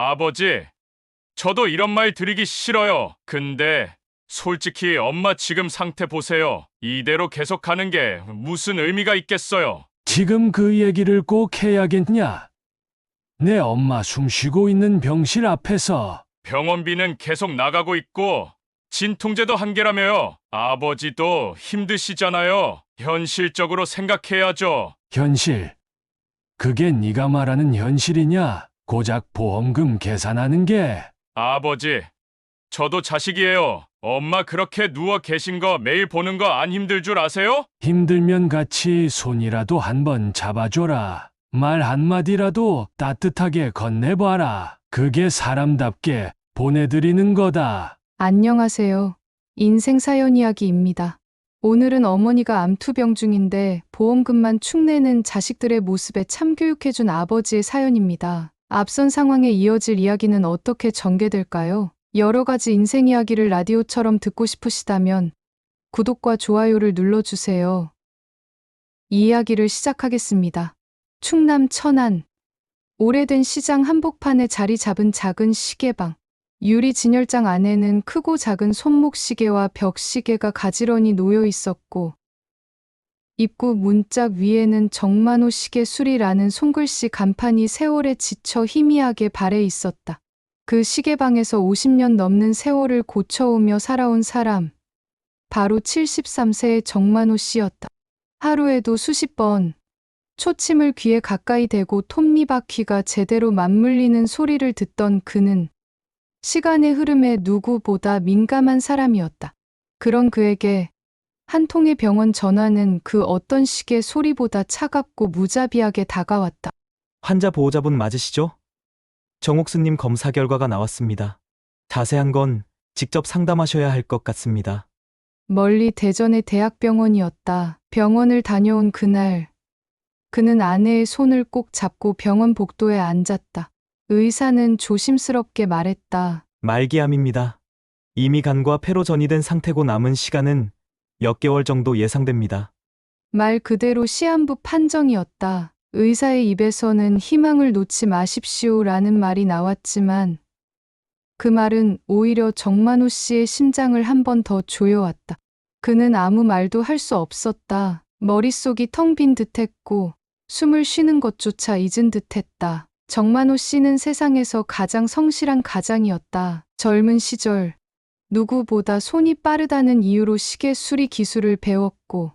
아버지, 저도 이런 말 드리기 싫어요. 근데 솔직히 엄마 지금 상태 보세요. 이대로 계속 가는 게 무슨 의미가 있겠어요? 지금 그 얘기를 꼭 해야겠냐? 내 엄마 숨쉬고 있는 병실 앞에서 병원비는 계속 나가고 있고 진통제도 한계라며요. 아버지도 힘드시잖아요. 현실적으로 생각해야죠. 현실. 그게 네가 말하는 현실이냐? 고작 보험금 계산하는 게. 아버지, 저도 자식이에요. 엄마 그렇게 누워 계신 거 매일 보는 거 안 힘들 줄 아세요? 힘들면 같이 손이라도 한번 잡아줘라. 말 한마디라도 따뜻하게 건네봐라. 그게 사람답게 보내드리는 거다. 안녕하세요. 인생 사연 이야기입니다. 오늘은 어머니가 암투병 중인데 보험금만 축 내는 자식들의 모습에 참교육해준 아버지의 사연입니다. 앞선 상황에 이어질 이야기는 어떻게 전개될까요? 여러 가지 인생 이야기를 라디오처럼 듣고 싶으시다면 구독과 좋아요를 눌러주세요. 이 이야기를 시작하겠습니다. 충남 천안. 오래된 시장 한복판에 자리 잡은 작은 시계방. 유리 진열장 안에는 크고 작은 손목시계와 벽시계가 가지런히 놓여 있었고, 입구 문짝 위에는 정만호 시계 수리라는 손글씨 간판이 세월에 지쳐 희미하게 발해 있었다. 그 시계방에서 50년 넘는 세월을 고쳐오며 살아온 사람, 바로 73세의 정만호 씨였다. 하루에도 수십 번 초침을 귀에 가까이 대고 톱니바퀴가 제대로 맞물리는 소리를 듣던 그는 시간의 흐름에 누구보다 민감한 사람이었다. 그런 그에게 한 통의 병원 전화는 그 어떤 시계 소리보다 차갑고 무자비하게 다가왔다. 환자 보호자분 맞으시죠? 정옥수님 검사 결과가 나왔습니다. 자세한 건 직접 상담하셔야 할 것 같습니다. 멀리 대전의 대학병원이었다. 병원을 다녀온 그날, 그는 아내의 손을 꼭 잡고 병원 복도에 앉았다. 의사는 조심스럽게 말했다. 말기암입니다. 이미 간과 폐로 전이된 상태고 남은 시간은 몇 개월 정도 예상됩니다. 말 그대로 시한부 판정이었다. 의사의 입에서는 희망을 놓지 마십시오라는 말이 나왔지만 그 말은 오히려 정만호 씨의 심장을 한 번 더 조여왔다. 그는 아무 말도 할 수 없었다. 머릿속이 텅 빈 듯했고 숨을 쉬는 것조차 잊은 듯했다. 정만호 씨는 세상에서 가장 성실한 가장이었다. 젊은 시절 누구보다 손이 빠르다는 이유로 시계 수리 기술을 배웠고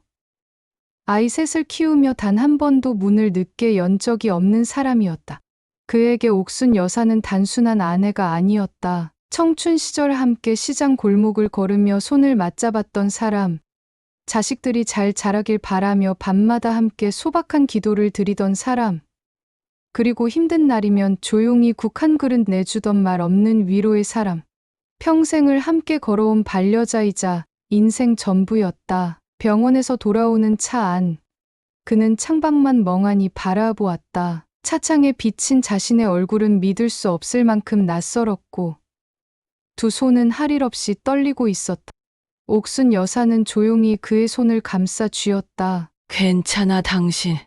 아이 셋을 키우며 단 한 번도 문을 늦게 연 적이 없는 사람이었다. 그에게 옥순 여사는 단순한 아내가 아니었다. 청춘 시절 함께 시장 골목을 걸으며 손을 맞잡았던 사람, 자식들이 잘 자라길 바라며 밤마다 함께 소박한 기도를 드리던 사람, 그리고 힘든 날이면 조용히 국 한 그릇 내주던 말 없는 위로의 사람. 평생을 함께 걸어온 반려자이자 인생 전부였다. 병원에서 돌아오는 차 안, 그는 창밖만 멍하니 바라보았다. 차창에 비친 자신의 얼굴은 믿을 수 없을 만큼 낯설었고 두 손은 할 일 없이 떨리고 있었다. 옥순 여사는 조용히 그의 손을 감싸 쥐었다. 괜찮아, 당신.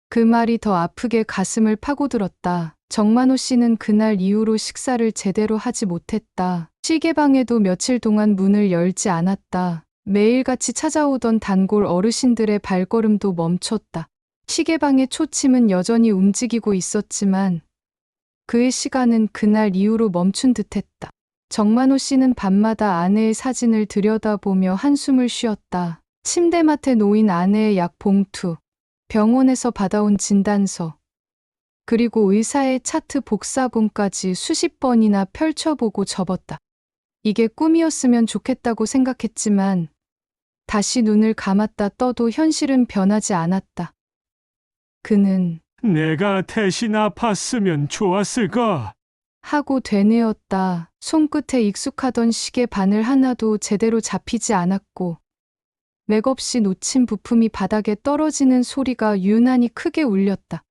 그 말이 더 아프게 가슴을 파고들었다. 정만호 씨는 그날 이후로 식사를 제대로 하지 못했다. 시계방에도 며칠 동안 문을 열지 않았다. 매일같이 찾아오던 단골 어르신들의 발걸음도 멈췄다. 시계방의 초침은 여전히 움직이고 있었지만 그의 시간은 그날 이후로 멈춘 듯했다. 정만호 씨는 밤마다 아내의 사진을 들여다보며 한숨을 쉬었다. 침대맡에 놓인 아내의 약 봉투, 병원에서 받아온 진단서, 그리고 의사의 차트 복사본까지 수십 번이나 펼쳐보고 접었다. 이게 꿈이었으면 좋겠다고 생각했지만 다시 눈을 감았다 떠도 현실은 변하지 않았다. 그는 내가 대신 아팠으면 좋았을까? 하고 되뇌었다. 손끝에 익숙하던 시계 바늘 하나도 제대로 잡히지 않았고 맥없이 놓친 부품이 바닥에 떨어지는 소리가 유난히 크게 울렸다.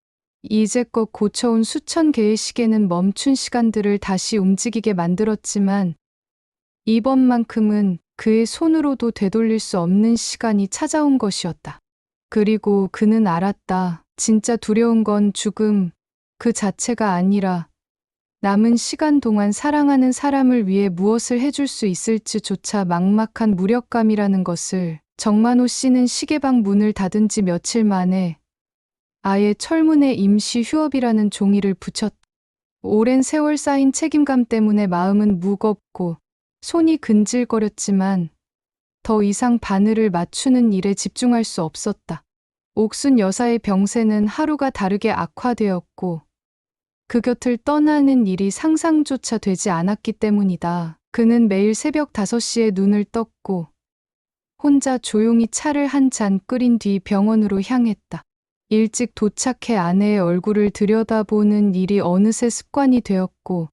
이제껏 고쳐온 수천 개의 시계는 멈춘 시간들을 다시 움직이게 만들었지만 이번만큼은 그의 손으로도 되돌릴 수 없는 시간이 찾아온 것이었다. 그리고 그는 알았다. 진짜 두려운 건 죽음 그 자체가 아니라 남은 시간 동안 사랑하는 사람을 위해 무엇을 해줄 수 있을지조차 막막한 무력감이라는 것을 정만호 씨는 시계방 문을 닫은 지 며칠 만에 아예 철문에 임시 휴업이라는 종이를 붙였다. 오랜 세월 쌓인 책임감 때문에 마음은 무겁고 손이 근질거렸지만 더 이상 바늘을 맞추는 일에 집중할 수 없었다. 옥순 여사의 병세는 하루가 다르게 악화되었고 그 곁을 떠나는 일이 상상조차 되지 않았기 때문이다. 그는 매일 새벽 5시에 눈을 떴고 혼자 조용히 차를 한 잔 끓인 뒤 병원으로 향했다. 일찍 도착해 아내의 얼굴을 들여다보는 일이 어느새 습관이 되었고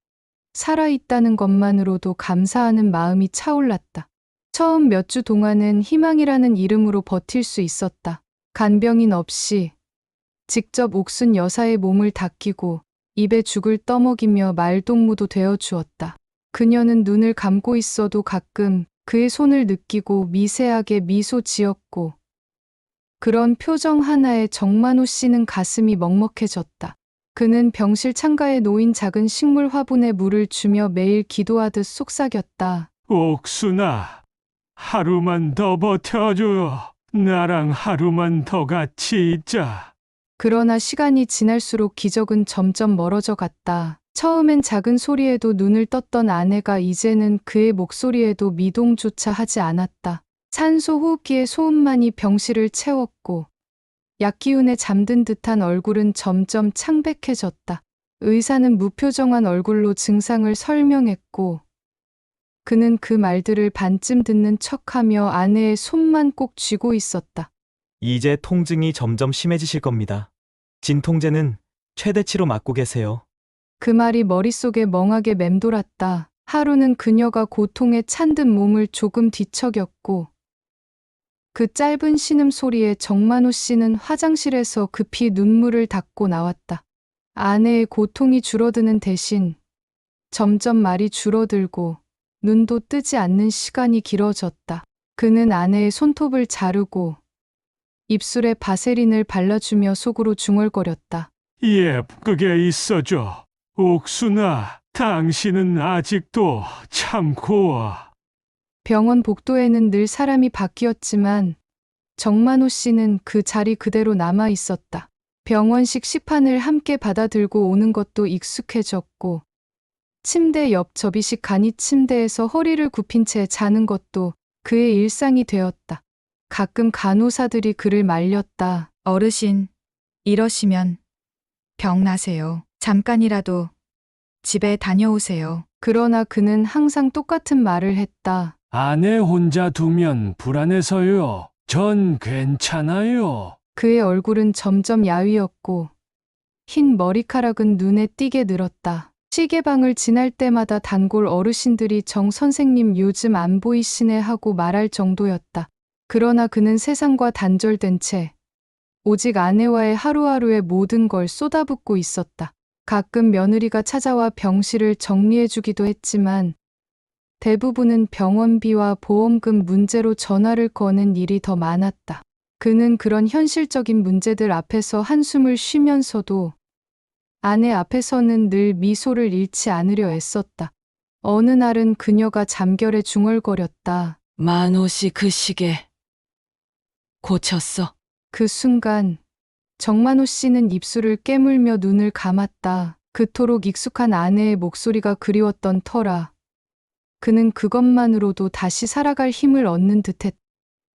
살아있다는 것만으로도 감사하는 마음이 차올랐다. 처음 몇 주 동안은 희망이라는 이름으로 버틸 수 있었다. 간병인 없이 직접 옥순 여사의 몸을 닦이고 입에 죽을 떠먹이며 말동무도 되어 주었다. 그녀는 눈을 감고 있어도 가끔 그의 손을 느끼고 미세하게 미소 지었고 그런 표정 하나에 정만호 씨는 가슴이 먹먹해졌다. 그는 병실 창가에 놓인 작은 식물 화분에 물을 주며 매일 기도하듯 속삭였다. 옥순아, 하루만 더 버텨줘. 나랑 하루만 더 같이 있자. 그러나 시간이 지날수록 기적은 점점 멀어져 갔다. 처음엔 작은 소리에도 눈을 떴던 아내가 이제는 그의 목소리에도 미동조차 하지 않았다. 산소 호흡기의 소음만이 병실을 채웠고 약기운에 잠든 듯한 얼굴은 점점 창백해졌다. 의사는 무표정한 얼굴로 증상을 설명했고 그는 그 말들을 반쯤 듣는 척하며 아내의 손만 꼭 쥐고 있었다. 이제 통증이 점점 심해지실 겁니다. 진통제는 최대치로 맞고 계세요. 그 말이 머릿속에 멍하게 맴돌았다. 하루는 그녀가 고통에 찬 듯 몸을 조금 뒤척였고 그 짧은 신음소리에 정만호 씨는 화장실에서 급히 눈물을 닦고 나왔다. 아내의 고통이 줄어드는 대신 점점 말이 줄어들고 눈도 뜨지 않는 시간이 길어졌다. 그는 아내의 손톱을 자르고 입술에 바세린을 발라주며 속으로 중얼거렸다. 예쁘게 있어줘. 옥순아, 당신은 아직도 참 고와. 병원 복도에는 늘 사람이 바뀌었지만 정만호 씨는 그 자리 그대로 남아 있었다. 병원식 식판을 함께 받아 들고 오는 것도 익숙해졌고 침대 옆 접이식 간이 침대에서 허리를 굽힌 채 자는 것도 그의 일상이 되었다. 가끔 간호사들이 그를 말렸다. 어르신, 이러시면 병 나세요. 잠깐이라도 집에 다녀오세요. 그러나 그는 항상 똑같은 말을 했다. 아내 혼자 두면 불안해서요. 전 괜찮아요. 그의 얼굴은 점점 야위었고 흰 머리카락은 눈에 띄게 늘었다. 시계방을 지날 때마다 단골 어르신들이 정 선생님 요즘 안 보이시네 하고 말할 정도였다. 그러나 그는 세상과 단절된 채 오직 아내와의 하루하루의 모든 걸 쏟아붓고 있었다. 가끔 며느리가 찾아와 병실을 정리해주기도 했지만 대부분은 병원비와 보험금 문제로 전화를 거는 일이 더 많았다. 그는 그런 현실적인 문제들 앞에서 한숨을 쉬면서도 아내 앞에서는 늘 미소를 잃지 않으려 애썼다. 어느 날은 그녀가 잠결에 중얼거렸다. 만호 씨 그 시계 고쳤어. 그 순간 정만호 씨는 입술을 깨물며 눈을 감았다. 그토록 익숙한 아내의 목소리가 그리웠던 터라. 그는 그것만으로도 다시 살아갈 힘을 얻는 듯했다.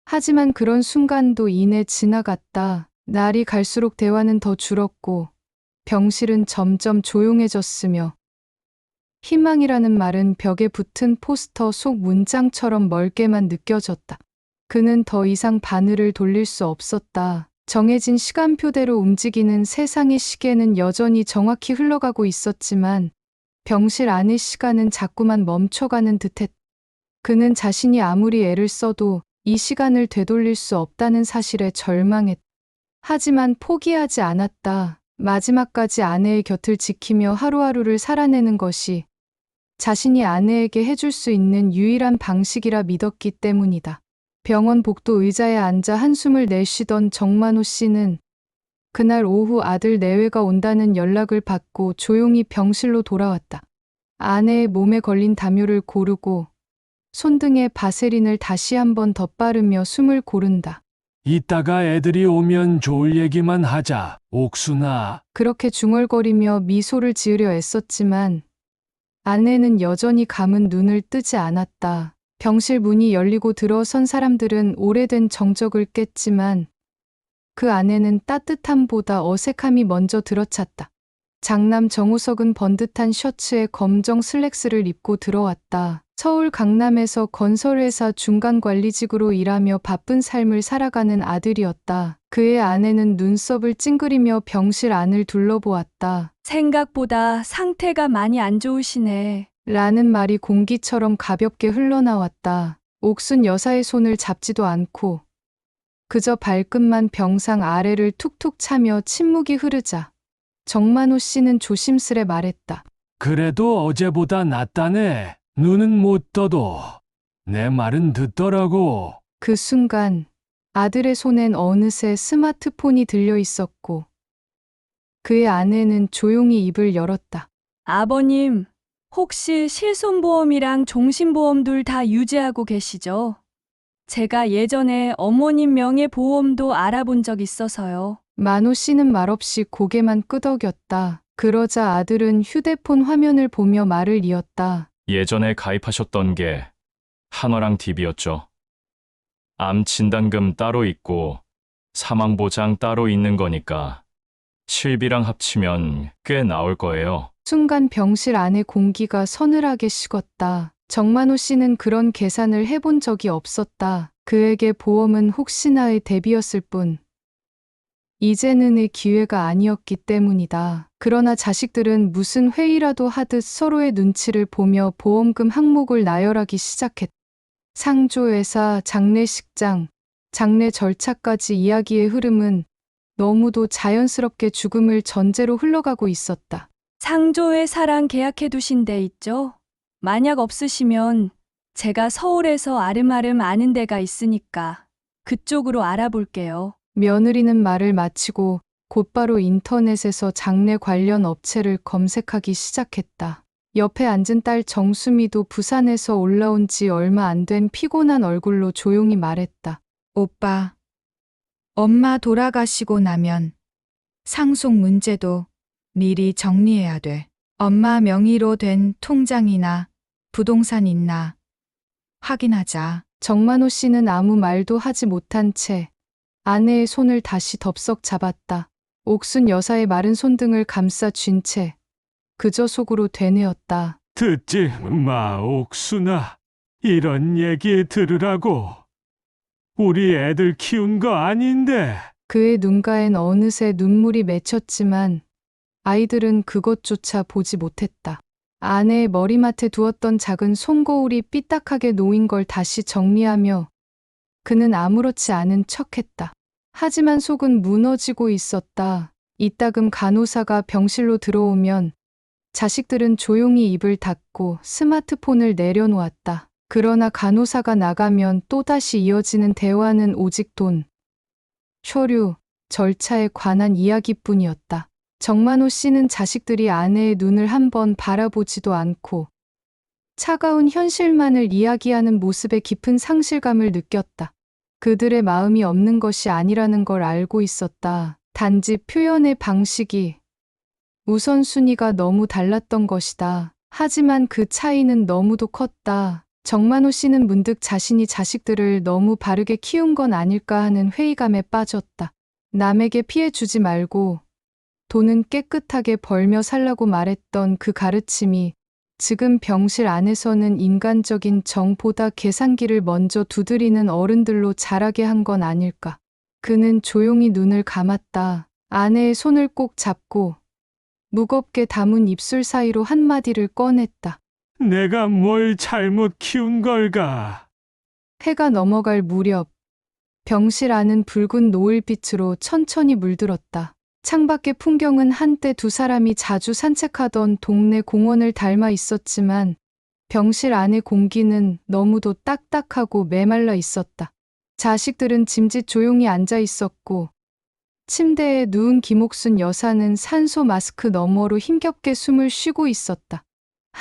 하지만 그런 순간도 이내 지나갔다. 날이 갈수록 대화는 더 줄었고 병실은 점점 조용해졌으며 희망이라는 말은 벽에 붙은 포스터 속 문장처럼 멀게만 느껴졌다. 그는 더 이상 바늘을 돌릴 수 없었다. 정해진 시간표대로 움직이는 세상의 시계는 여전히 정확히 흘러가고 있었지만 병실 안의 시간은 자꾸만 멈춰가는 듯했다. 그는 자신이 아무리 애를 써도 이 시간을 되돌릴 수 없다는 사실에 절망했다. 하지만 포기하지 않았다. 마지막까지 아내의 곁을 지키며 하루하루를 살아내는 것이 자신이 아내에게 해줄 수 있는 유일한 방식이라 믿었기 때문이다. 병원 복도 의자에 앉아 한숨을 내쉬던 정만호 씨는 그날 오후 아들 내외가 온다는 연락을 받고 조용히 병실로 돌아왔다. 아내의 몸에 걸린 담요를 고르고 손등에 바세린을 다시 한번 덧바르며 숨을 고른다. 이따가 애들이 오면 좋을 얘기만 하자, 옥순아. 그렇게 중얼거리며 미소를 지으려 애썼지만 아내는 여전히 감은 눈을 뜨지 않았다. 병실 문이 열리고 들어선 사람들은 오래된 정적을 깼지만 그 안에는 따뜻함보다 어색함이 먼저 들어찼다. 장남 정우석은 번듯한 셔츠에 검정 슬랙스를 입고 들어왔다. 서울 강남에서 건설회사 중간관리직으로 일하며 바쁜 삶을 살아가는 아들이었다. 그의 아내는 눈썹을 찡그리며 병실 안을 둘러보았다. 생각보다 상태가 많이 안 좋으시네. 라는 말이 공기처럼 가볍게 흘러나왔다. 옥순 여사의 손을 잡지도 않고 그저 발끝만 병상 아래를 툭툭 차며 침묵이 흐르자 정만호 씨는 조심스레 말했다. 그래도 어제보다 낫다네. 눈은 못 떠도 내 말은 듣더라고. 그 순간 아들의 손엔 어느새 스마트폰이 들려 있었고 그의 아내는 조용히 입을 열었다. 아버님, 혹시 실손보험이랑 종신보험 둘 다 유지하고 계시죠? 제가 예전에 어머님 명의 보험도 알아본 적 있어서요. 만호 씨는 말없이 고개만 끄덕였다. 그러자 아들은 휴대폰 화면을 보며 말을 이었다. 예전에 가입하셨던 게 한화랑 DB였죠. 암 진단금 따로 있고 사망보장 따로 있는 거니까 실비랑 합치면 꽤 나올 거예요. 순간 병실 안의 공기가 서늘하게 식었다. 정만호 씨는 그런 계산을 해본 적이 없었다. 그에게 보험은 혹시나의 대비였을 뿐. 이제는의 기회가 아니었기 때문이다. 그러나 자식들은 무슨 회의라도 하듯 서로의 눈치를 보며 보험금 항목을 나열하기 시작했다. 상조회사, 장례식장, 장례 절차까지 이야기의 흐름은 너무도 자연스럽게 죽음을 전제로 흘러가고 있었다. 상조회사랑 계약해 두신 데 있죠? 만약 없으시면 제가 서울에서 아름아름 아는 데가 있으니까 그쪽으로 알아볼게요. 며느리는 말을 마치고 곧바로 인터넷에서 장례 관련 업체를 검색하기 시작했다. 옆에 앉은 딸 정수미도 부산에서 올라온 지 얼마 안 된 피곤한 얼굴로 조용히 말했다. 오빠, 엄마 돌아가시고 나면 상속 문제도 미리 정리해야 돼. 엄마 명의로 된 통장이나 부동산 있나 확인하자. 정만호 씨는 아무 말도 하지 못한 채 아내의 손을 다시 덥석 잡았다. 옥순 여사의 마른 손등을 감싸 쥔 채 그저 속으로 되뇌었다. 듣지 마, 옥순아. 이런 얘기 들으라고. 우리 애들 키운 거 아닌데. 그의 눈가엔 어느새 눈물이 맺혔지만 아이들은 그것조차 보지 못했다. 아내의 머리맡에 두었던 작은 손거울이 삐딱하게 놓인 걸 다시 정리하며 그는 아무렇지 않은 척했다. 하지만 속은 무너지고 있었다. 이따금 간호사가 병실로 들어오면 자식들은 조용히 입을 닫고 스마트폰을 내려놓았다. 그러나 간호사가 나가면 또다시 이어지는 대화는 오직 돈, 서류, 절차에 관한 이야기뿐이었다. 정만호 씨는 자식들이 아내의 눈을 한번 바라보지도 않고 차가운 현실만을 이야기하는 모습에 깊은 상실감을 느꼈다. 그들의 마음이 없는 것이 아니라는 걸 알고 있었다. 단지 표현의 방식이 우선순위가 너무 달랐던 것이다. 하지만 그 차이는 너무도 컸다. 정만호 씨는 문득 자신이 자식들을 너무 바르게 키운 건 아닐까 하는 회의감에 빠졌다. 남에게 피해 주지 말고 돈은 깨끗하게 벌며 살라고 말했던 그 가르침이 지금 병실 안에서는 인간적인 정보다 계산기를 먼저 두드리는 어른들로 자라게 한 건 아닐까. 그는 조용히 눈을 감았다. 아내의 손을 꼭 잡고 무겁게 담은 입술 사이로 한마디를 꺼냈다. 내가 뭘 잘못 키운 걸까? 해가 넘어갈 무렵 병실 안은 붉은 노을빛으로 천천히 물들었다. 창밖의 풍경은 한때 두 사람이 자주 산책하던 동네 공원을 닮아 있었지만 병실 안의 공기는 너무도 딱딱하고 메말라 있었다. 자식들은 짐짓 조용히 앉아 있었고 침대에 누운 김옥순 여사는 산소 마스크 너머로 힘겹게 숨을 쉬고 있었다.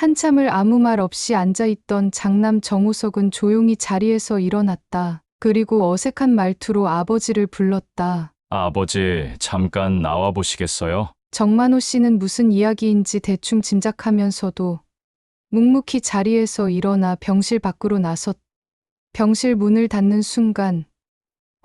한참을 아무 말 없이 앉아있던 장남 정우석은 조용히 자리에서 일어났다. 그리고 어색한 말투로 아버지를 불렀다. 아버지, 잠깐 나와 보시겠어요? 정만호 씨는 무슨 이야기인지 대충 짐작하면서도 묵묵히 자리에서 일어나 병실 밖으로 나섰다. 병실 문을 닫는 순간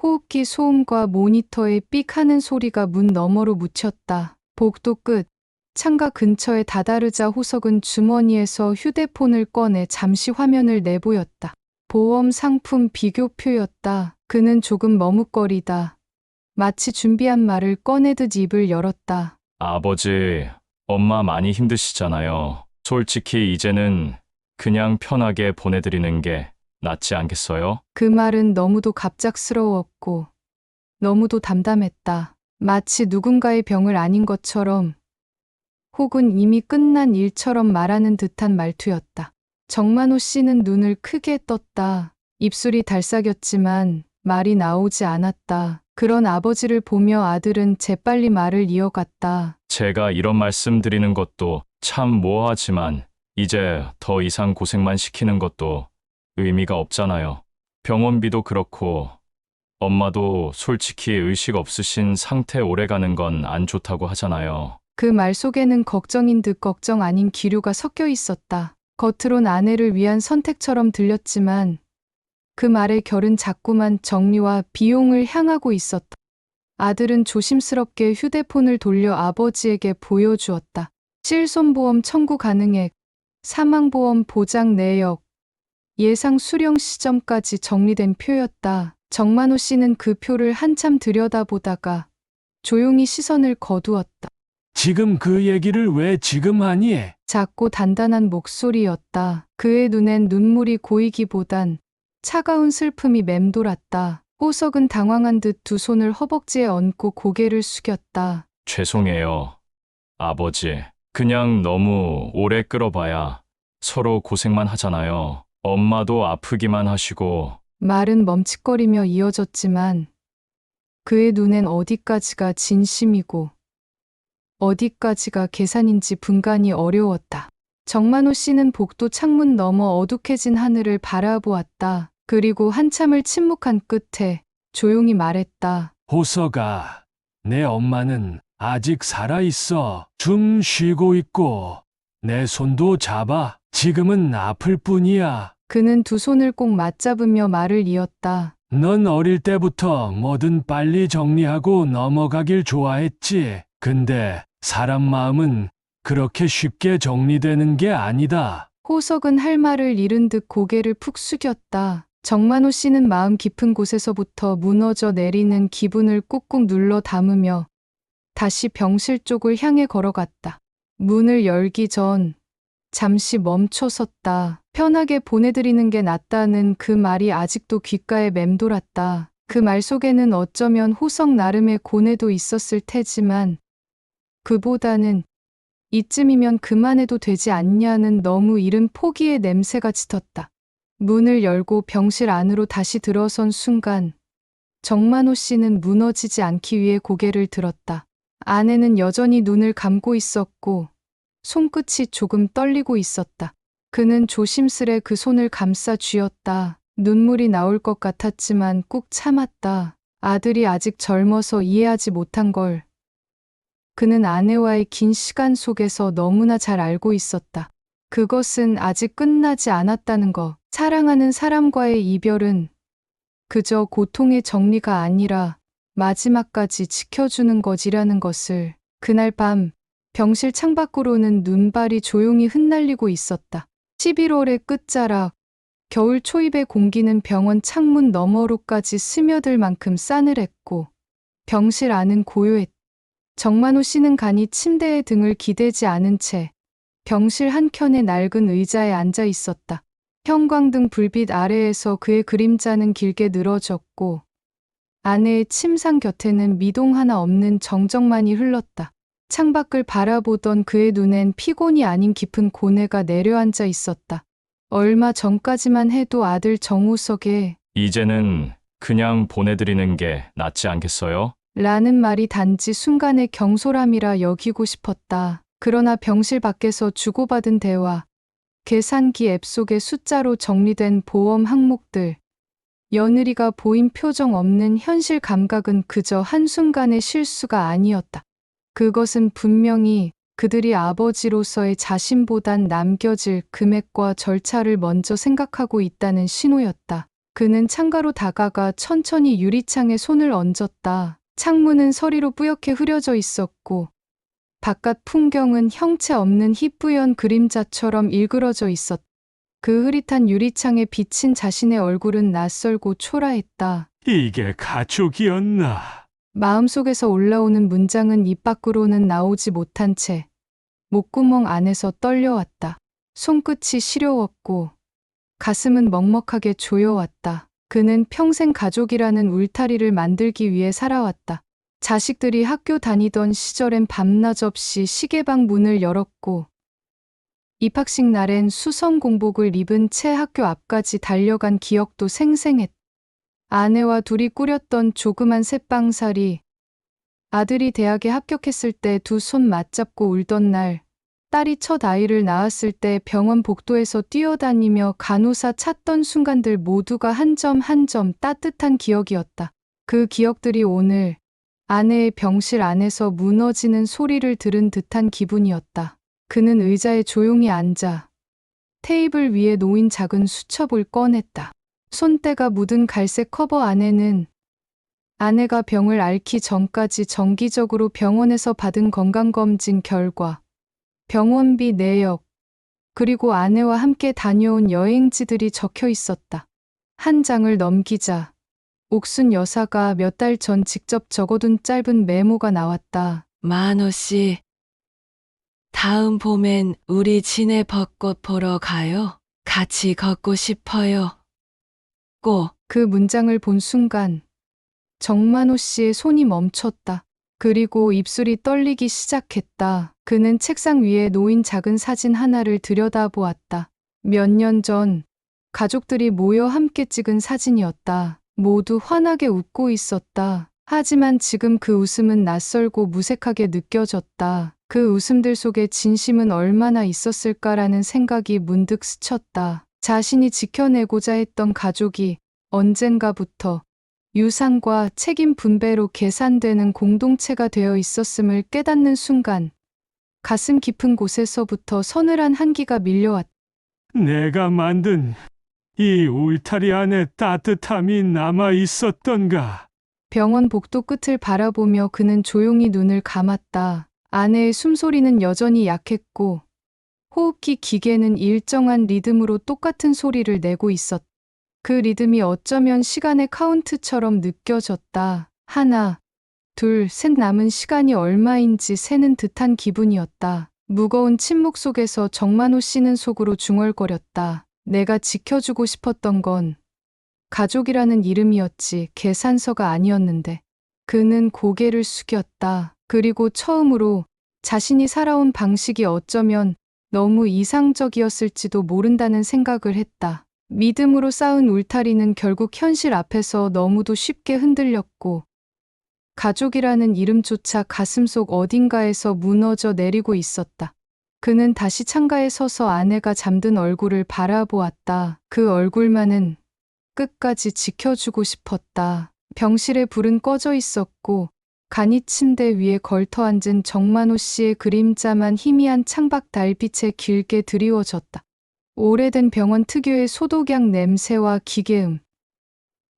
호흡기 소음과 모니터의 삑 하는 소리가 문 너머로 묻혔다. 복도 끝 창가 근처에 다다르자 호석은 주머니에서 휴대폰을 꺼내 잠시 화면을 내보였다. 보험 상품 비교표였다. 그는 조금 머뭇거리다 마치 준비한 말을 꺼내듯 입을 열었다. 아버지, 엄마 많이 힘드시잖아요. 솔직히 이제는 그냥 편하게 보내드리는 게 낫지 않겠어요? 그 말은 너무도 갑작스러웠고 너무도 담담했다. 마치 누군가의 병을 아닌 것처럼 혹은 이미 끝난 일처럼 말하는 듯한 말투였다. 정만호 씨는 눈을 크게 떴다. 입술이 달싹였지만 말이 나오지 않았다. 그런 아버지를 보며 아들은 재빨리 말을 이어갔다. 제가 이런 말씀 드리는 것도 참 모호하지만 이제 더 이상 고생만 시키는 것도 의미가 없잖아요. 병원비도 그렇고 엄마도 솔직히 의식 없으신 상태 오래 가는 건 안 좋다고 하잖아요. 그 말 속에는 걱정인 듯 걱정 아닌 기류가 섞여 있었다. 겉으론 아내를 위한 선택처럼 들렸지만 그 말의 결은 자꾸만 정리와 비용을 향하고 있었다. 아들은 조심스럽게 휴대폰을 돌려 아버지에게 보여주었다. 실손보험 청구 가능액, 사망보험 보장 내역, 예상 수령 시점까지 정리된 표였다. 정만호 씨는 그 표를 한참 들여다보다가 조용히 시선을 거두었다. 지금 그 얘기를 왜 지금 하니? 작고 단단한 목소리였다. 그의 눈엔 눈물이 고이기보단 차가운 슬픔이 맴돌았다. 호석은 당황한 듯 두 손을 허벅지에 얹고 고개를 숙였다. 죄송해요. 아버지, 그냥 너무 오래 끌어봐야 서로 고생만 하잖아요. 엄마도 아프기만 하시고. 말은 멈칫거리며 이어졌지만 그의 눈엔 어디까지가 진심이고 어디까지가 계산인지 분간이 어려웠다. 정만호 씨는 복도 창문 너머 어둑해진 하늘을 바라보았다. 그리고 한참을 침묵한 끝에 조용히 말했다. 호석아, 내 엄마는 아직 살아있어. 좀 쉬고 있고 내 손도 잡아. 지금은 아플 뿐이야. 그는 두 손을 꼭 맞잡으며 말을 이었다. 넌 어릴 때부터 뭐든 빨리 정리하고 넘어가길 좋아했지. 근데 사람 마음은 그렇게 쉽게 정리되는 게 아니다. 호석은 할 말을 잃은 듯 고개를 푹 숙였다. 정만호 씨는 마음 깊은 곳에서부터 무너져 내리는 기분을 꾹꾹 눌러 담으며 다시 병실 쪽을 향해 걸어갔다. 문을 열기 전 잠시 멈춰 섰다. 편하게 보내드리는 게 낫다는 그 말이 아직도 귓가에 맴돌았다. 그 말 속에는 어쩌면 호석 나름의 고뇌도 있었을 테지만 그보다는 이쯤이면 그만해도 되지 않냐는 너무 이른 포기의 냄새가 짙었다. 문을 열고 병실 안으로 다시 들어선 순간 정만호 씨는 무너지지 않기 위해 고개를 들었다. 아내는 여전히 눈을 감고 있었고 손끝이 조금 떨리고 있었다. 그는 조심스레 그 손을 감싸 쥐었다. 눈물이 나올 것 같았지만 꾹 참았다. 아들이 아직 젊어서 이해하지 못한 걸 그는 아내와의 긴 시간 속에서 너무나 잘 알고 있었다. 그것은 아직 끝나지 않았다는 것. 사랑하는 사람과의 이별은 그저 고통의 정리가 아니라 마지막까지 지켜주는 것이라는 것을. 그날 밤 병실 창밖으로는 눈발이 조용히 흩날리고 있었다. 11월의 끝자락, 겨울 초입의 공기는 병원 창문 너머로까지 스며들 만큼 싸늘했고 병실 안은 고요했다. 정만호 씨는 간이 침대에 등을 기대지 않은 채 병실 한켠의 낡은 의자에 앉아 있었다. 형광등 불빛 아래에서 그의 그림자는 길게 늘어졌고 아내의 침상 곁에는 미동 하나 없는 정적만이 흘렀다. 창밖을 바라보던 그의 눈엔 피곤이 아닌 깊은 고뇌가 내려앉아 있었다. 얼마 전까지만 해도 아들 정우석의 이제는 그냥 보내드리는 게 낫지 않겠어요? 라는 말이 단지 순간의 경솔함이라 여기고 싶었다. 그러나 병실 밖에서 주고받은 대화, 계산기 앱 속에 숫자로 정리된 보험 항목들. 며느리가 보인 표정 없는 현실 감각은 그저 한순간의 실수가 아니었다. 그것은 분명히 그들이 아버지로서의 자신보단 남겨질 금액과 절차를 먼저 생각하고 있다는 신호였다. 그는 창가로 다가가 천천히 유리창에 손을 얹었다. 창문은 서리로 뿌옇게 흐려져 있었고 바깥 풍경은 형체 없는 희뿌연 그림자처럼 일그러져 있었다. 그 흐릿한 유리창에 비친 자신의 얼굴은 낯설고 초라했다. 이게 가족이었나? 마음속에서 올라오는 문장은 입 밖으로는 나오지 못한 채 목구멍 안에서 떨려왔다. 손끝이 시려웠고 가슴은 먹먹하게 조여왔다. 그는 평생 가족이라는 울타리를 만들기 위해 살아왔다. 자식들이 학교 다니던 시절엔 밤낮 없이 시계방 문을 열었고 입학식 날엔 수성 공복을 입은 채 학교 앞까지 달려간 기억도 생생했다. 아내와 둘이 꾸렸던 조그만 셋방살이, 아들이 대학에 합격했을 때 두 손 맞잡고 울던 날, 딸이 첫 아이를 낳았을 때 병원 복도에서 뛰어다니며 간호사 찾던 순간들 모두가 한 점 한 점 따뜻한 기억이었다. 그 기억들이 오늘 아내의 병실 안에서 무너지는 소리를 들은 듯한 기분이었다. 그는 의자에 조용히 앉아 테이블 위에 놓인 작은 수첩을 꺼냈다. 손때가 묻은 갈색 커버 안에는 아내가 병을 앓기 전까지 정기적으로 병원에서 받은 건강검진 결과, 병원비 내역, 그리고 아내와 함께 다녀온 여행지들이 적혀 있었다. 한 장을 넘기자 옥순 여사가 몇 달 전 직접 적어둔 짧은 메모가 나왔다. 만호 씨, 다음 봄엔 우리 진해 벚꽃 보러 가요. 같이 걷고 싶어요. 꼭. 그 문장을 본 순간 정만호 씨의 손이 멈췄다. 그리고 입술이 떨리기 시작했다. 그는 책상 위에 놓인 작은 사진 하나를 들여다보았다. 몇 년 전 가족들이 모여 함께 찍은 사진이었다. 모두 환하게 웃고 있었다. 하지만 지금 그 웃음은 낯설고 무색하게 느껴졌다. 그 웃음들 속에 진심은 얼마나 있었을까라는 생각이 문득 스쳤다. 자신이 지켜내고자 했던 가족이 언젠가부터 유산과 책임 분배로 계산되는 공동체가 되어 있었음을 깨닫는 순간 가슴 깊은 곳에서부터 서늘한 한기가 밀려왔다. 내가 만든 이 울타리 안에 따뜻함이 남아 있었던가? 병원 복도 끝을 바라보며 그는 조용히 눈을 감았다. 아내의 숨소리는 여전히 약했고 호흡기 기계는 일정한 리듬으로 똑같은 소리를 내고 있었다. 그 리듬이 어쩌면 시간의 카운트처럼 느껴졌다. 하나, 둘, 셋 남은 시간이 얼마인지 세는 듯한 기분이었다. 무거운 침묵 속에서 정만호 씨는 속으로 중얼거렸다. 내가 지켜주고 싶었던 건 가족이라는 이름이었지 계산서가 아니었는데. 그는 고개를 숙였다. 그리고 처음으로 자신이 살아온 방식이 어쩌면 너무 이상적이었을지도 모른다는 생각을 했다. 믿음으로 쌓은 울타리는 결국 현실 앞에서 너무도 쉽게 흔들렸고 가족이라는 이름조차 가슴속 어딘가에서 무너져 내리고 있었다. 그는 다시 창가에 서서 아내가 잠든 얼굴을 바라보았다. 그 얼굴만은 끝까지 지켜주고 싶었다. 병실의 불은 꺼져 있었고 간이 침대 위에 걸터 앉은 정만호 씨의 그림자만 희미한 창밖 달빛에 길게 드리워졌다. 오래된 병원 특유의 소독약 냄새와 기계음,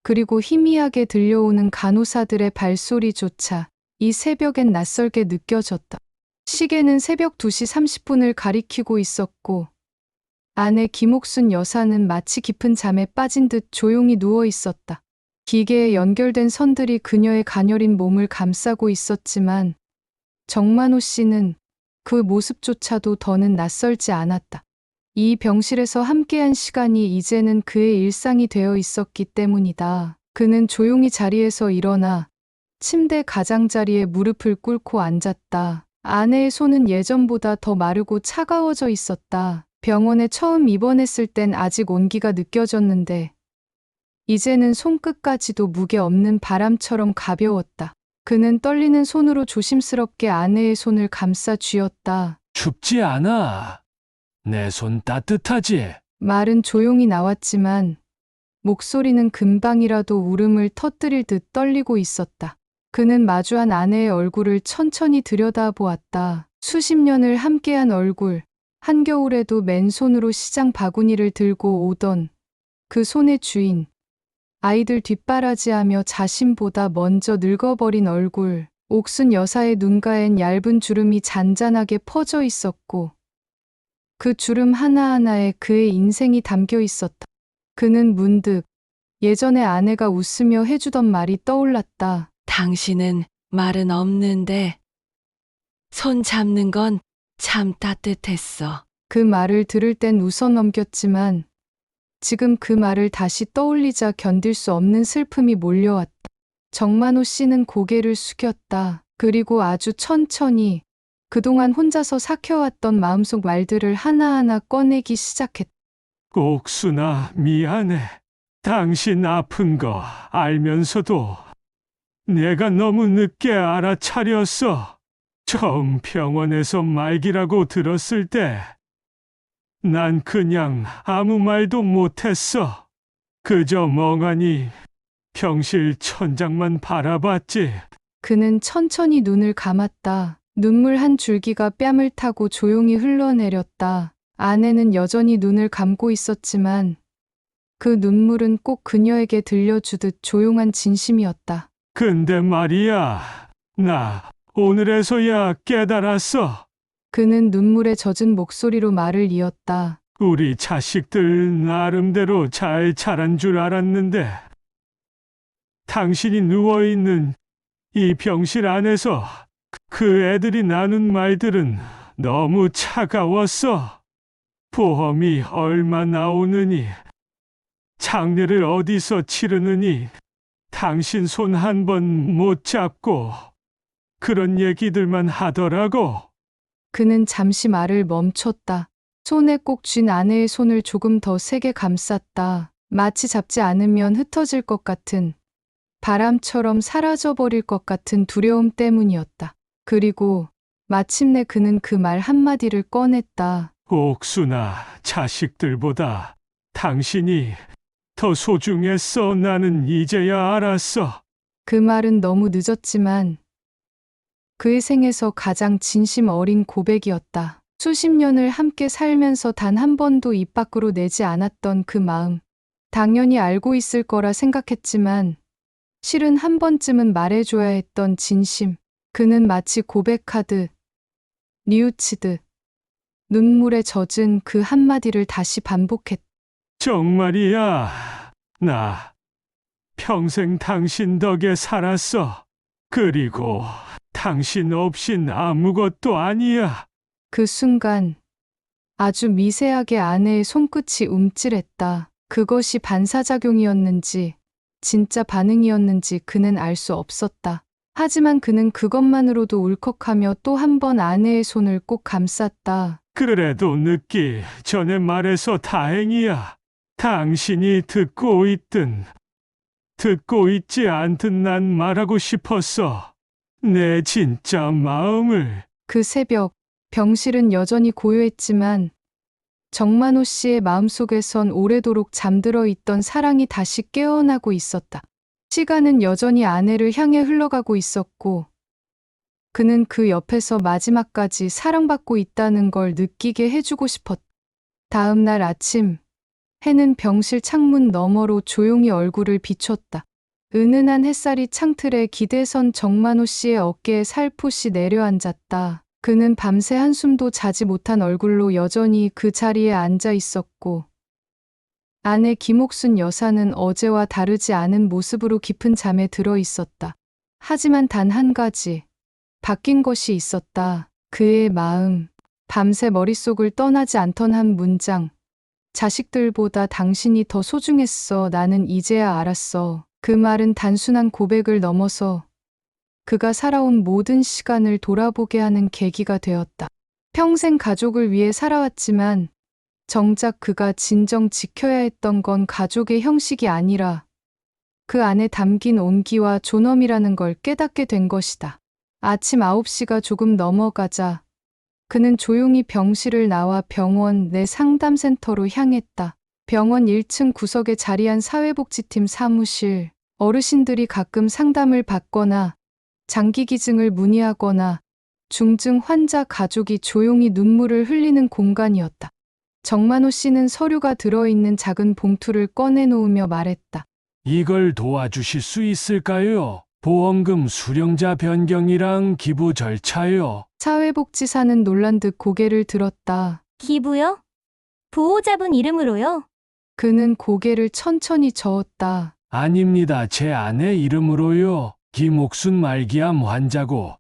그리고 희미하게 들려오는 간호사들의 발소리조차 이 새벽엔 낯설게 느껴졌다. 시계는 새벽 2시 30분을 가리키고 있었고 아내 김옥순 여사는 마치 깊은 잠에 빠진 듯 조용히 누워 있었다. 기계에 연결된 선들이 그녀의 가녀린 몸을 감싸고 있었지만 정만호 씨는 그 모습조차도 더는 낯설지 않았다. 이 병실에서 함께한 시간이 이제는 그의 일상이 되어 있었기 때문이다. 그는 조용히 자리에서 일어나 침대 가장자리에 무릎을 꿇고 앉았다. 아내의 손은 예전보다 더 마르고 차가워져 있었다. 병원에 처음 입원했을 땐 아직 온기가 느껴졌는데 이제는 손끝까지도 무게 없는 바람처럼 가벼웠다. 그는 떨리는 손으로 조심스럽게 아내의 손을 감싸 쥐었다. 춥지 않아. 내 손 따뜻하지? 말은 조용히 나왔지만 목소리는 금방이라도 울음을 터뜨릴 듯 떨리고 있었다. 그는 마주한 아내의 얼굴을 천천히 들여다보았다. 수십 년을 함께한 얼굴, 한겨울에도 맨손으로 시장 바구니를 들고 오던 그 손의 주인, 아이들 뒷바라지하며 자신보다 먼저 늙어버린 얼굴, 옥순 여사의 눈가엔 얇은 주름이 잔잔하게 퍼져 있었고 그 주름 하나하나에 그의 인생이 담겨 있었다. 그는 문득 예전에 아내가 웃으며 해주던 말이 떠올랐다. 당신은 말은 없는데 손 잡는 건 참 따뜻했어. 그 말을 들을 땐 웃어 넘겼지만 지금 그 말을 다시 떠올리자 견딜 수 없는 슬픔이 몰려왔다. 정만호 씨는 고개를 숙였다. 그리고 아주 천천히 그동안 혼자서 삭혀왔던 마음속 말들을 하나하나 꺼내기 시작했다. 옥순아, 미안해. 당신 아픈 거 알면서도 내가 너무 늦게 알아차렸어. 처음 병원에서 말기라고 들었을 때 난 그냥 아무 말도 못했어. 그저 멍하니 병실 천장만 바라봤지. 그는 천천히 눈을 감았다. 눈물 한 줄기가 뺨을 타고 조용히 흘러내렸다. 아내는 여전히 눈을 감고 있었지만 그 눈물은 꼭 그녀에게 들려주듯 조용한 진심이었다. 근데 말이야, 나 오늘에서야 깨달았어. 그는 눈물에 젖은 목소리로 말을 이었다. 우리 자식들 나름대로 잘 자란 줄 알았는데 당신이 누워있는 이 병실 안에서 그 애들이 나눈 말들은 너무 차가웠어. 보험이 얼마 나오느니, 장례를 어디서 치르느니, 당신 손 한 번 못 잡고 그런 얘기들만 하더라고. 그는 잠시 말을 멈췄다. 손에 꼭 쥔 아내의 손을 조금 더 세게 감쌌다. 마치 잡지 않으면 흩어질 것 같은, 바람처럼 사라져버릴 것 같은 두려움 때문이었다. 그리고 마침내 그는 그 말 한마디를 꺼냈다. 옥순아, 자식들보다 당신이 더 소중했어. 나는 이제야 알았어. 그 말은 너무 늦었지만 그의 생에서 가장 진심 어린 고백이었다. 수십 년을 함께 살면서 단 한 번도 입 밖으로 내지 않았던 그 마음. 당연히 알고 있을 거라 생각했지만 실은 한 번쯤은 말해줘야 했던 진심. 그는 마치 고백하듯, 뉘우치듯 눈물에 젖은 그 한마디를 다시 반복했다. 정말이야. 나 평생 당신 덕에 살았어. 그리고 당신 없인 아무것도 아니야. 그 순간 아주 미세하게 아내의 손끝이 움찔했다. 그것이 반사작용이었는지 진짜 반응이었는지 그는 알 수 없었다. 하지만 그는 그것만으로도 울컥하며 또 한 번 아내의 손을 꼭 감쌌다. 그래도 늦기 전에 말해서 다행이야. 당신이 듣고 있든 듣고 있지 않든 난 말하고 싶었어. 내 진짜 마음을. 그 새벽 병실은 여전히 고요했지만 정만호 씨의 마음속에선 오래도록 잠들어 있던 사랑이 다시 깨어나고 있었다. 시간은 여전히 아내를 향해 흘러가고 있었고 그는 그 옆에서 마지막까지 사랑받고 있다는 걸 느끼게 해주고 싶었다. 다음 날 아침 해는 병실 창문 너머로 조용히 얼굴을 비췄다. 은은한 햇살이 창틀에 기대선 정만호 씨의 어깨에 살포시 내려앉았다. 그는 밤새 한숨도 자지 못한 얼굴로 여전히 그 자리에 앉아 있었고 아내 김옥순 여사는 어제와 다르지 않은 모습으로 깊은 잠에 들어 있었다. 하지만 단 한 가지 바뀐 것이 있었다. 그의 마음. 밤새 머릿속을 떠나지 않던 한 문장. 자식들보다 당신이 더 소중했어. 나는 이제야 알았어. 그 말은 단순한 고백을 넘어서 그가 살아온 모든 시간을 돌아보게 하는 계기가 되었다. 평생 가족을 위해 살아왔지만 정작 그가 진정 지켜야 했던 건 가족의 형식이 아니라 그 안에 담긴 온기와 존엄이라는 걸 깨닫게 된 것이다. 아침 9시가 조금 넘어가자 그는 조용히 병실을 나와 병원 내 상담센터로 향했다. 병원 1층 구석에 자리한 사회복지팀 사무실. 어르신들이 가끔 상담을 받거나 장기 기증을 문의하거나 중증 환자 가족이 조용히 눈물을 흘리는 공간이었다. 정만호 씨는 서류가 들어있는 작은 봉투를 꺼내놓으며 말했다. 이걸 도와주실 수 있을까요? 보험금 수령자 변경이랑 기부 절차요. 사회복지사는 놀란 듯 고개를 들었다. 기부요? 보호자분 이름으로요? 그는 고개를 천천히 저었다. 아닙니다. 제 아내 이름으로요. 김옥순 말기암 환자고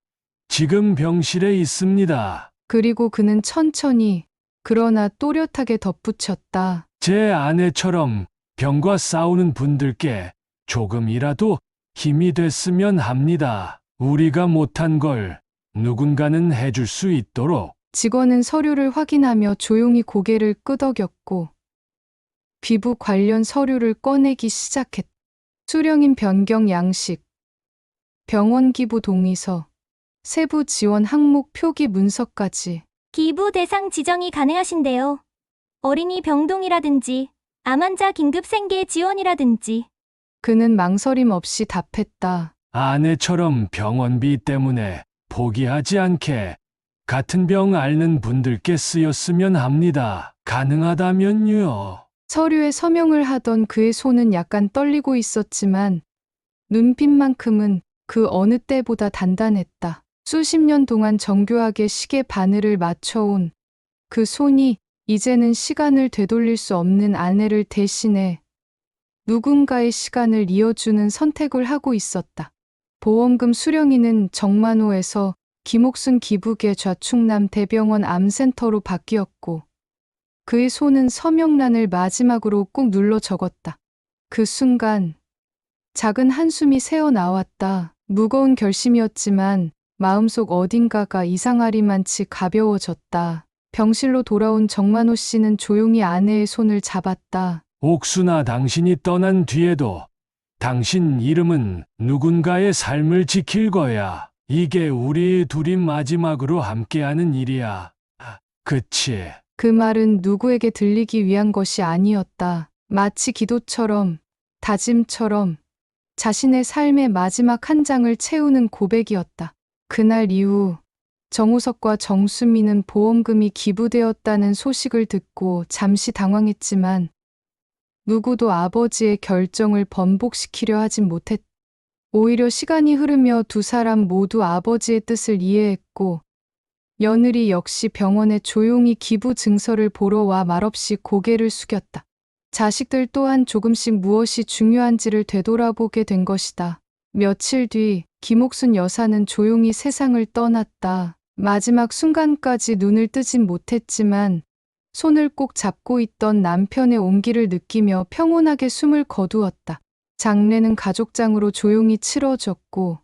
지금 병실에 있습니다. 그리고 그는 천천히 그러나 또렷하게 덧붙였다. 제 아내처럼 병과 싸우는 분들께 조금이라도 힘이 됐으면 합니다. 우리가 못한 걸 누군가는 해줄 수 있도록. 직원은 서류를 확인하며 조용히 고개를 끄덕였고 비부 관련 서류를 꺼내기 시작했다. 수령인 변경 양식, 병원 기부 동의서, 세부 지원 항목 표기 문서까지. 기부 대상 지정이 가능하신데요. 어린이 병동이라든지 암환자 긴급 생계 지원이라든지. 그는 망설임 없이 답했다. 아내처럼 병원비 때문에 포기하지 않게 같은 병 앓는 분들께 쓰였으면 합니다. 가능하다면요. 서류에 서명을 하던 그의 손은 약간 떨리고 있었지만 눈빛만큼은 그 어느 때보다 단단했다. 수십 년 동안 정교하게 시계 바늘을 맞춰온 그 손이 이제는 시간을 되돌릴 수 없는 아내를 대신해 누군가의 시간을 이어주는 선택을 하고 있었다. 보험금 수령인은 정만호에서 김옥순 기부계 좌충남 대병원 암센터로 바뀌었고 그의 손은 서명란을 마지막으로 꾹 눌러 적었다. 그 순간 작은 한숨이 새어나왔다. 무거운 결심이었지만 마음속 어딘가가 이상하리만치 가벼워졌다. 병실로 돌아온 정만호 씨는 조용히 아내의 손을 잡았다. 옥순아, 당신이 떠난 뒤에도 당신 이름은 누군가의 삶을 지킬 거야. 이게 우리 둘이 마지막으로 함께하는 일이야. 그치? 그 말은 누구에게 들리기 위한 것이 아니었다. 마치 기도처럼, 다짐처럼 자신의 삶의 마지막 한 장을 채우는 고백이었다. 그날 이후 정우석과 정수미는 보험금이 기부되었다는 소식을 듣고 잠시 당황했지만 누구도 아버지의 결정을 번복시키려 하진 못했다. 오히려 시간이 흐르며 두 사람 모두 아버지의 뜻을 이해했고 며느리 역시 병원에 조용히 기부 증서를 보러 와 말없이 고개를 숙였다. 자식들 또한 조금씩 무엇이 중요한지를 되돌아보게 된 것이다. 며칠 뒤 김옥순 여사는 조용히 세상을 떠났다. 마지막 순간까지 눈을 뜨진 못했지만 손을 꼭 잡고 있던 남편의 온기를 느끼며 평온하게 숨을 거두었다. 장례는 가족장으로 조용히 치러졌고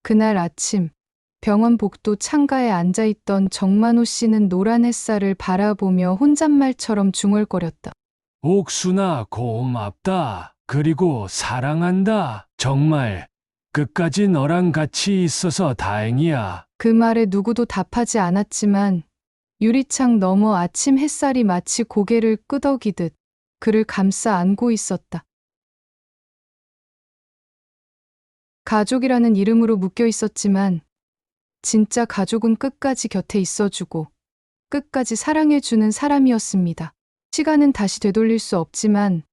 그날 아침 병원 복도 창가에 앉아있던 정만호 씨는 노란 햇살을 바라보며 혼잣말처럼 중얼거렸다. 옥순아, 고맙다. 그리고 사랑한다. 정말 끝까지 너랑 같이 있어서 다행이야. 그 말에 누구도 답하지 않았지만 유리창 너머 아침 햇살이 마치 고개를 끄덕이듯 그를 감싸 안고 있었다. 가족이라는 이름으로 묶여 있었지만 진짜 가족은 끝까지 곁에 있어주고 끝까지 사랑해주는 사람이었습니다. 시간은 다시 되돌릴 수 없지만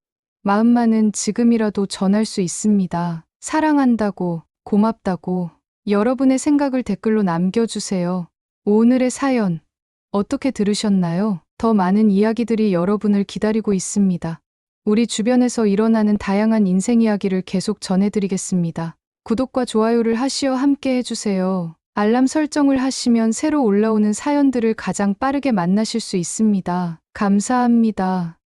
마음만은 지금이라도 전할 수 있습니다. 사랑한다고, 고맙다고. 여러분의 생각을 댓글로 남겨주세요. 오늘의 사연 어떻게 들으셨나요? 더 많은 이야기들이 여러분을 기다리고 있습니다. 우리 주변에서 일어나는 다양한 인생 이야기를 계속 전해드리겠습니다. 구독과 좋아요를 하시어 함께 해주세요. 알람 설정을 하시면 새로 올라오는 사연들을 가장 빠르게 만나실 수 있습니다. 감사합니다.